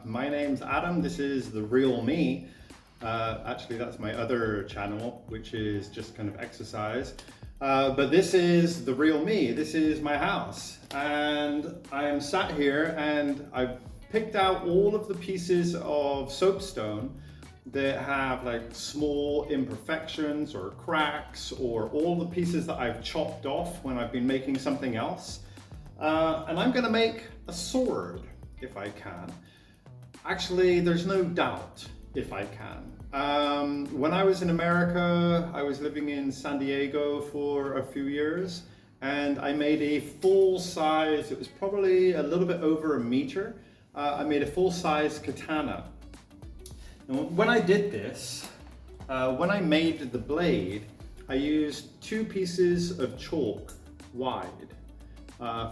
My name's Adam. This is The Real Me. Actually, that's my other channel, which is just kind of exercise. But this is The Real Me. This is my house. And I am sat here and I've picked out all of the pieces of soapstone that have like small imperfections or cracks, or all the pieces that I've chopped off when I've been making something else. And I'm gonna make a sword if I can. Actually, there's no doubt if I can. When I was in America, I was living in San Diego for a few years, and I made a full size, it was probably a little bit over a meter. I made a full size katana. Now, when I did this, when I made the blade, I used 2 pieces of chalk wide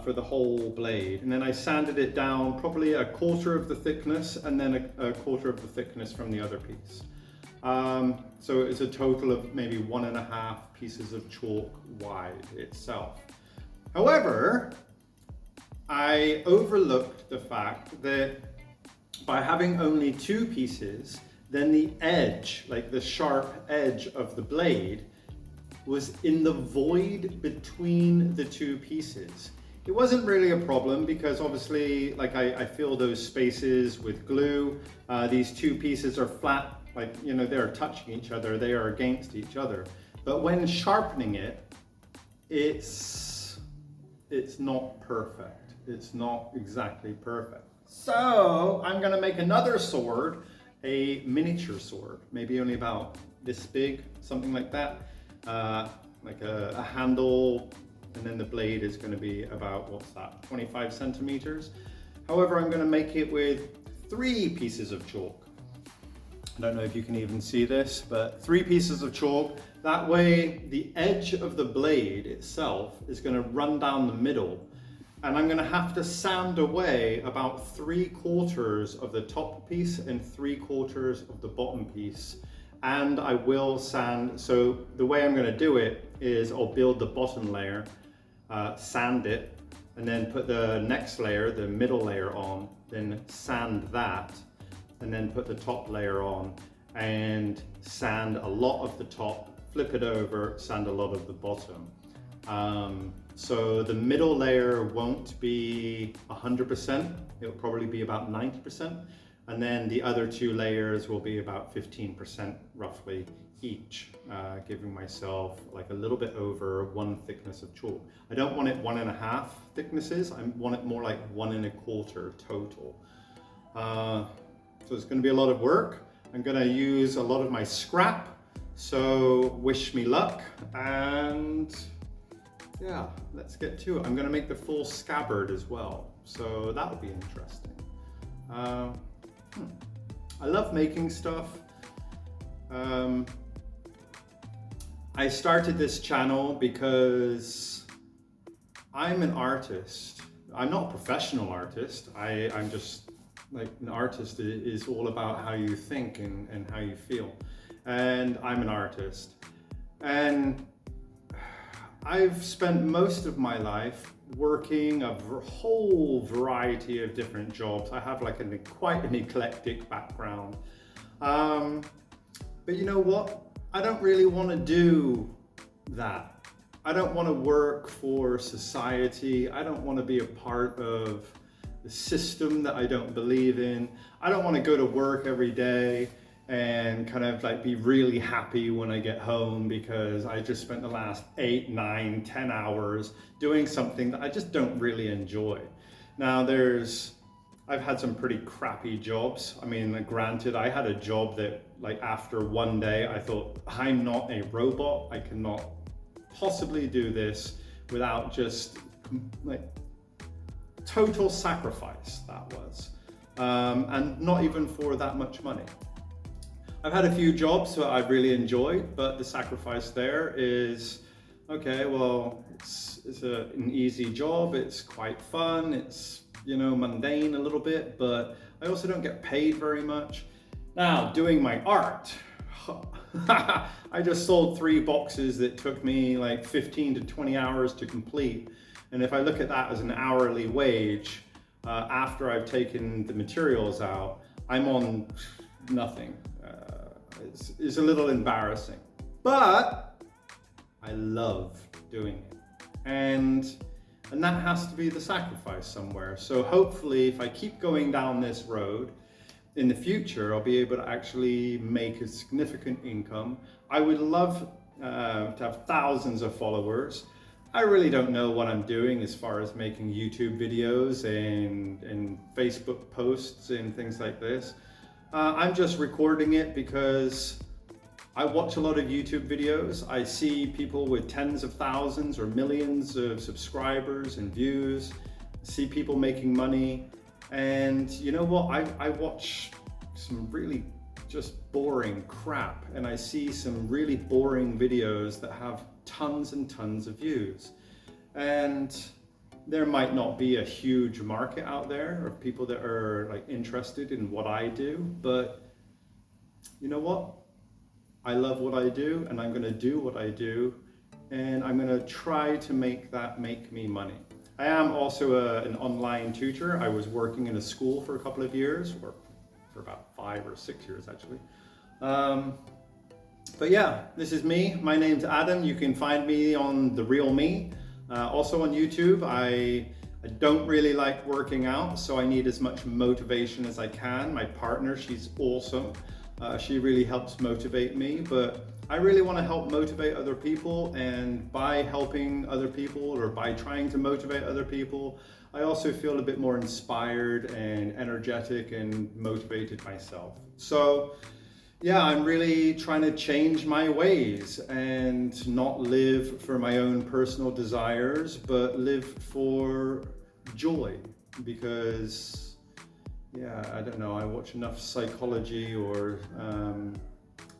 for the whole blade, and then I sanded it down probably a quarter of the thickness, and then a quarter of the thickness from the other piece. So it's a total of maybe 1.5 pieces of chalk wide itself. However, I overlooked the fact that by having only 2 pieces, then the edge, like the sharp edge of the blade, was in the void between the 2 pieces. It wasn't really a problem because obviously, like I fill those spaces with glue. These 2 pieces are flat, like, you know, they're touching each other, they are against each other. But when sharpening it, it's not perfect. It's not exactly perfect. So I'm gonna make another sword, a miniature sword, maybe only about this big, something like that. Like a handle, and then the blade is going to be about, what's that, 25 centimeters. However, I'm going to make it with 3 pieces of chalk. I don't know if you can even see this, but 3 pieces of chalk. That way the edge of the blade itself is going to run down the middle, and I'm going to have to sand away about 3/4 of the top piece and 3/4 of the bottom piece. And I will sand, so the way I'm going to do it is I'll build the bottom layer, sand it, and then put the next layer, the middle layer on, then sand that, and then put the top layer on, and sand a lot of the top, flip it over, sand a lot of the bottom. So the middle layer won't be 100%, it'll probably be about 90%. And then the other 2 layers will be about 15% roughly each, giving myself like a little bit over 1 thickness of chalk. I don't want it 1.5 thicknesses, I want it more like 1.25 total. So it's gonna be a lot of work. I'm gonna use a lot of my scrap, so wish me luck, and yeah, let's get to it. I'm gonna make the full scabbard as well, so that will be interesting. I love making stuff. I started this channel because I'm an artist. I'm not a professional artist. I'm just like, an artist is all about how you think and how you feel. And I'm an artist. And I've spent most of my life working a whole variety of different jobs. I have like quite an eclectic background. But you know what? I don't really want to do that. I don't want to work for society. I don't want to be a part of the system that I don't believe in. I don't want to go to work every day and kind of like be really happy when I get home because I just spent the last 8, 9, 10 hours doing something that I just don't really enjoy. Now I've had some pretty crappy jobs. I mean, granted, I had a job that like after one day, I thought, I'm not a robot. I cannot possibly do this without just like total sacrifice that was. And not even for that much money. I've had a few jobs that I've really enjoyed, but the sacrifice there is, okay, well, it's an easy job, it's quite fun, it's, you know, mundane a little bit, but I also don't get paid very much. Now, doing my art, I just sold 3 boxes that took me like 15 to 20 hours to complete. And if I look at that as an hourly wage, after I've taken the materials out, I'm on nothing. It's a little embarrassing, but I love doing it. And that has to be the sacrifice somewhere. So hopefully if I keep going down this road, in the future, I'll be able to actually make a significant income. I would love to have thousands of followers. I really don't know what I'm doing as far as making YouTube videos and Facebook posts and things like this. I'm just recording it because I watch a lot of YouTube videos. I see people with tens of thousands or millions of subscribers and views, see people making money. And you know what? I watch some really just boring crap, and I see some really boring videos that have tons and tons of views. And there might not be a huge market out there of people that are like interested in what I do, but you know what? I love what I do, and I'm going to do what I do, and I'm going to try to make that make me money. I am also an online tutor. I was working in a school for a couple of years, or for about 5 or 6 years actually. But yeah, this is me. My name's Adam. You can find me on The Real Me. Also on YouTube. I don't really like working out, so I need as much motivation as I can. My partner, she's awesome. She really helps motivate me, but I really want to help motivate other people, and by helping other people or by trying to motivate other people, I also feel a bit more inspired and energetic and motivated myself. So yeah, I'm really trying to change my ways and not live for my own personal desires, but live for joy, because yeah, I don't know, I watch enough psychology or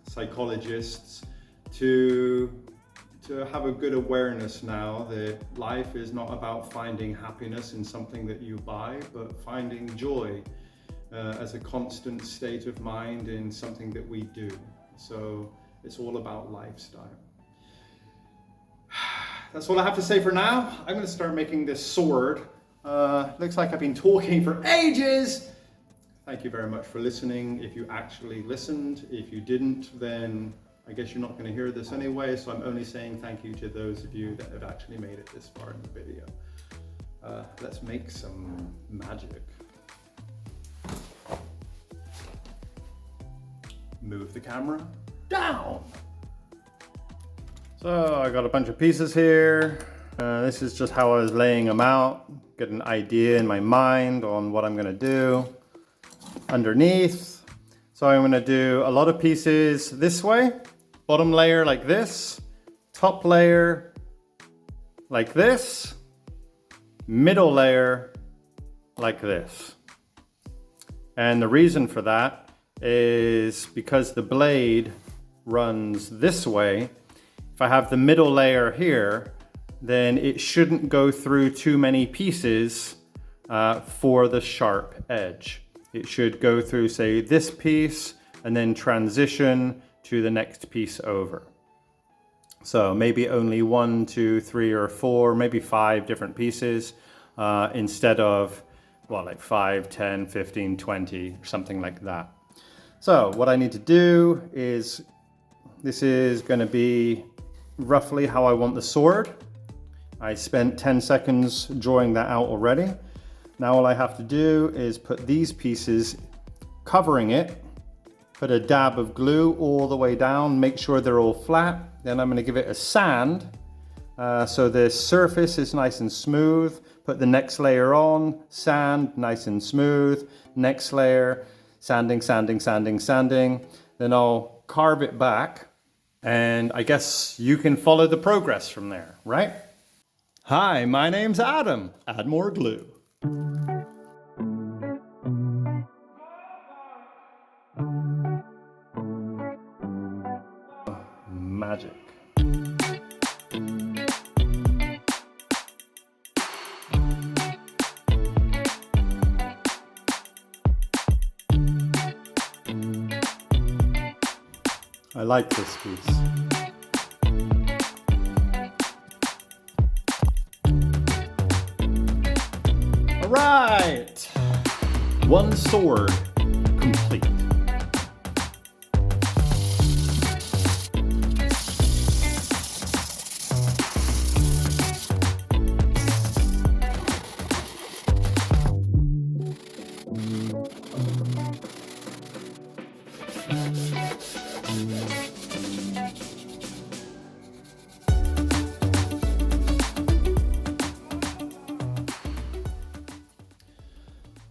psychologists to have a good awareness now that life is not about finding happiness in something that you buy, but finding joy as a constant state of mind in something that we do. So it's all about lifestyle. That's all I have to say for now. I'm going to start making this sword. Looks like I've been talking for ages. Thank you very much for listening. If you actually listened, if you didn't, then I guess you're not going to hear this anyway, so I'm only saying thank you to those of you that have actually made it this far in the video. Let's make some magic. Move the camera down. So I got a bunch of pieces here. This is just how I was laying them out. Get an idea in my mind on what I'm going to do underneath. So I'm going to do a lot of pieces this way. Bottom layer like this. Top layer like this. Middle layer like this. And the reason for that is because the blade runs this way. If I have the middle layer here, then it shouldn't go through too many pieces for the sharp edge. It should go through, say, this piece and then transition to the next piece over. So maybe only 1, 2, 3, or 4, maybe 5 different pieces instead of, well, like 5, 10, 15, 20, or something like that. So what I need to do is, this is going to be roughly how I want the sword. I spent 10 seconds drawing that out already. Now all I have to do is put these pieces covering it, put a dab of glue all the way down, make sure they're all flat. Then I'm going to give it a sand so the surface is nice and smooth. Put the next layer on, sand, nice and smooth. Next layer, sanding, sanding, sanding, sanding. Then I'll carve it back, and I guess you can follow the progress from there, right? Hi, my name's Adam. Add more glue. Magic. I like this piece. All right. One sword complete.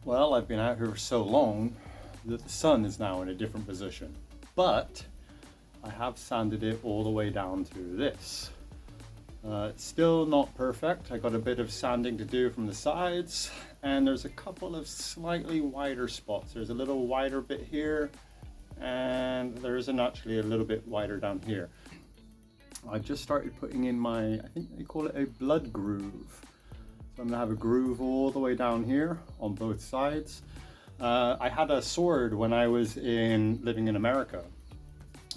Well, I've been out here for so long that the sun is now in a different position, but I have sanded it all the way down to this. It's still not perfect. I got a bit of sanding to do from the sides, and there's a couple of slightly wider spots. There's a little wider bit here, and there isn't actually a little bit wider down here. I've just started putting in my, I think they call it a blood groove. So I'm gonna have a groove all the way down here on both sides. I had a sword when I was living in America,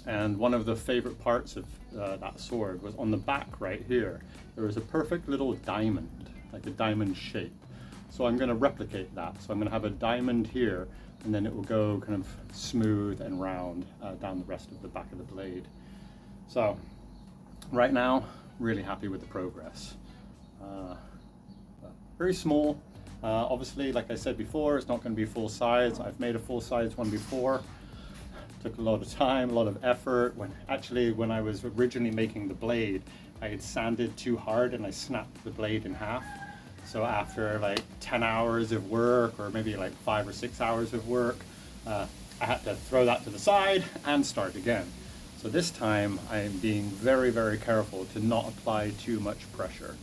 and one of the favorite parts of that sword was on the back right here. There was a perfect little diamond, like a diamond shape. So I'm gonna replicate that. So I'm gonna have a diamond here, and then it will go kind of smooth and round down the rest of the back of the blade. So right now, really happy with the progress. Very small. Obviously, like I said before, it's not going to be full size. I've made a full size one before. Took a lot of time, a lot of effort. When I was originally making the blade, I had sanded too hard and I snapped the blade in half. So after like 10 hours of work, or maybe like 5 or 6 hours of work, I had to throw that to the side and start again. So this time I am being very, very careful to not apply too much pressure.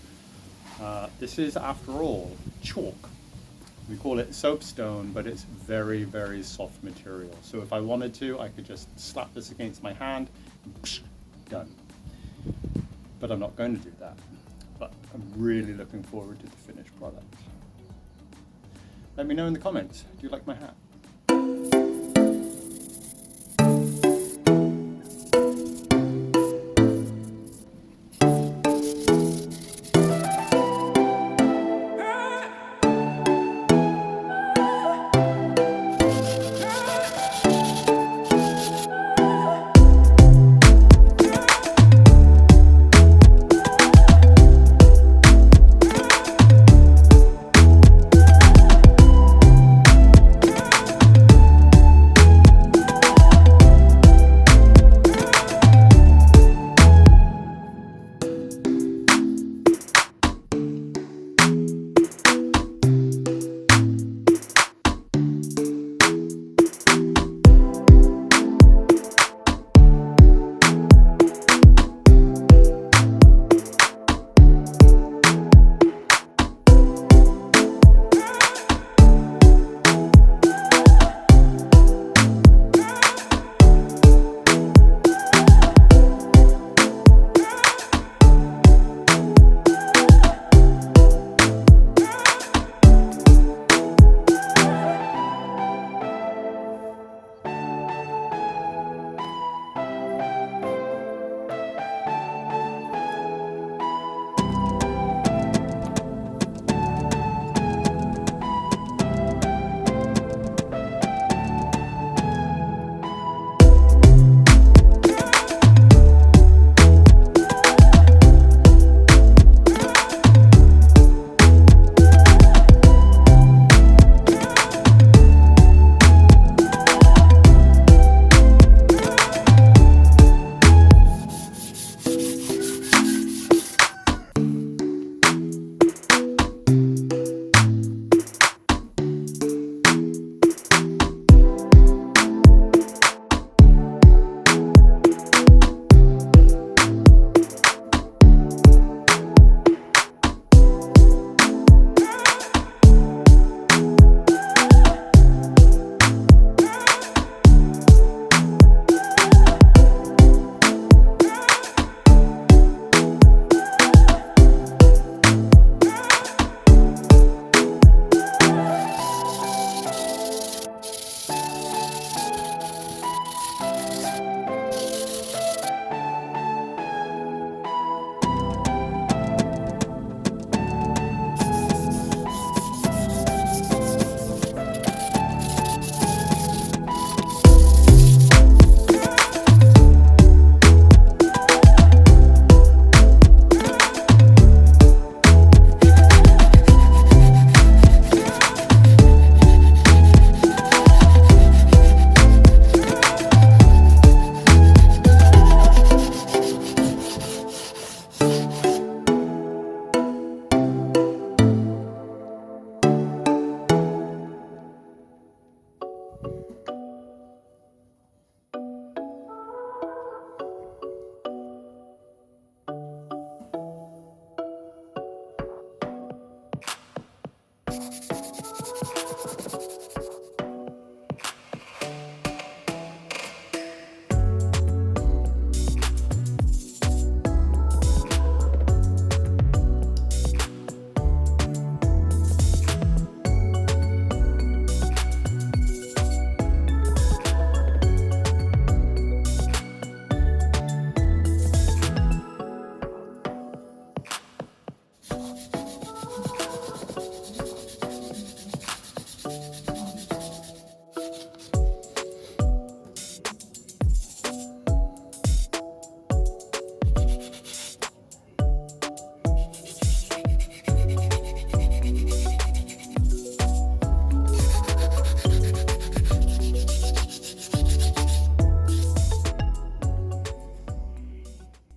This is, after all, chalk. We call it soapstone, but it's very, very soft material. So if I wanted to, I could just slap this against my hand, and psh, done. But I'm not going to do that. But I'm really looking forward to the finished product. Let me know in the comments, do you like my hat?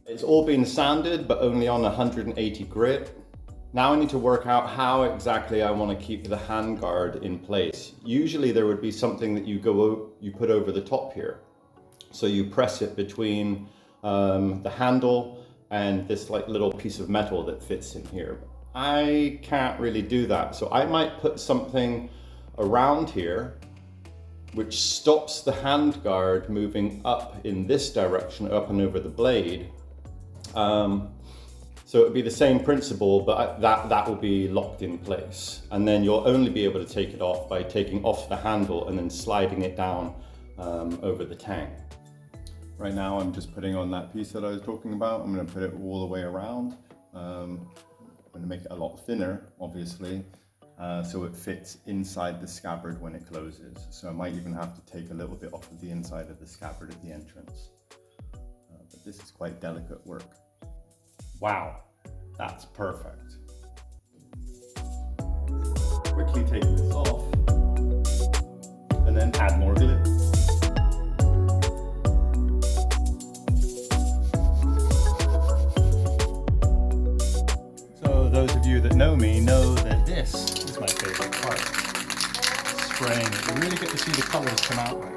It's all been sanded, but only on 180 grit. Now I need to work out how exactly I want to keep the handguard in place. Usually there would be something that you put over the top here. So you press it between the handle and this like little piece of metal that fits in here. I can't really do that. So I might put something around here which stops the handguard moving up in this direction, up and over the blade. So it would be the same principle, but that will be locked in place. And then you'll only be able to take it off by taking off the handle and then sliding it down over the tank. Right now I'm just putting on that piece that I was talking about. I'm going to put it all the way around. I'm going to make it a lot thinner, obviously, so it fits inside the scabbard when it closes. So I might even have to take a little bit off of the inside of the scabbard at the entrance. But this is quite delicate work. Wow, that's perfect. Quickly take this off and then add more glue. So those of you that know me know that this is my favorite part. Spraying it. You really get to see the colors come out right here.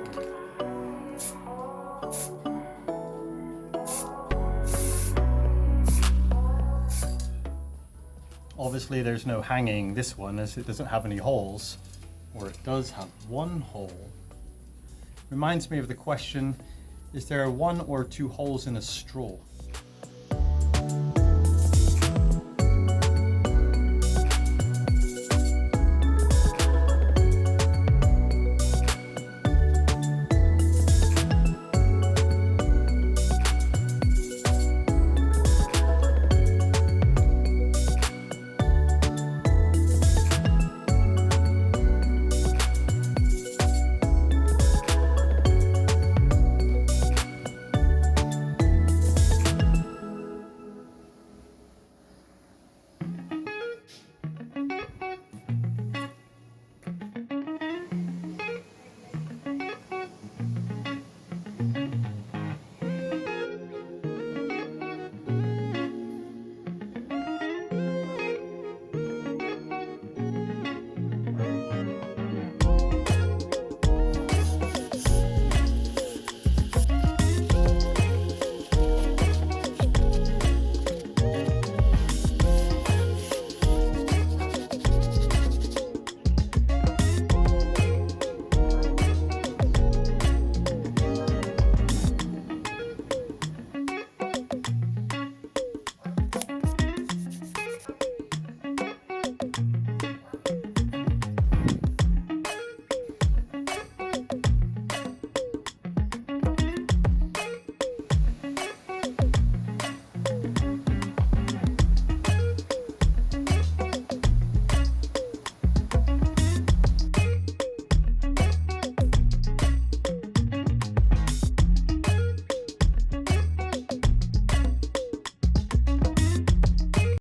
Obviously there's no hanging this one as it doesn't have any holes, or it does have one hole. Reminds me of the question, is there one or two holes in a straw?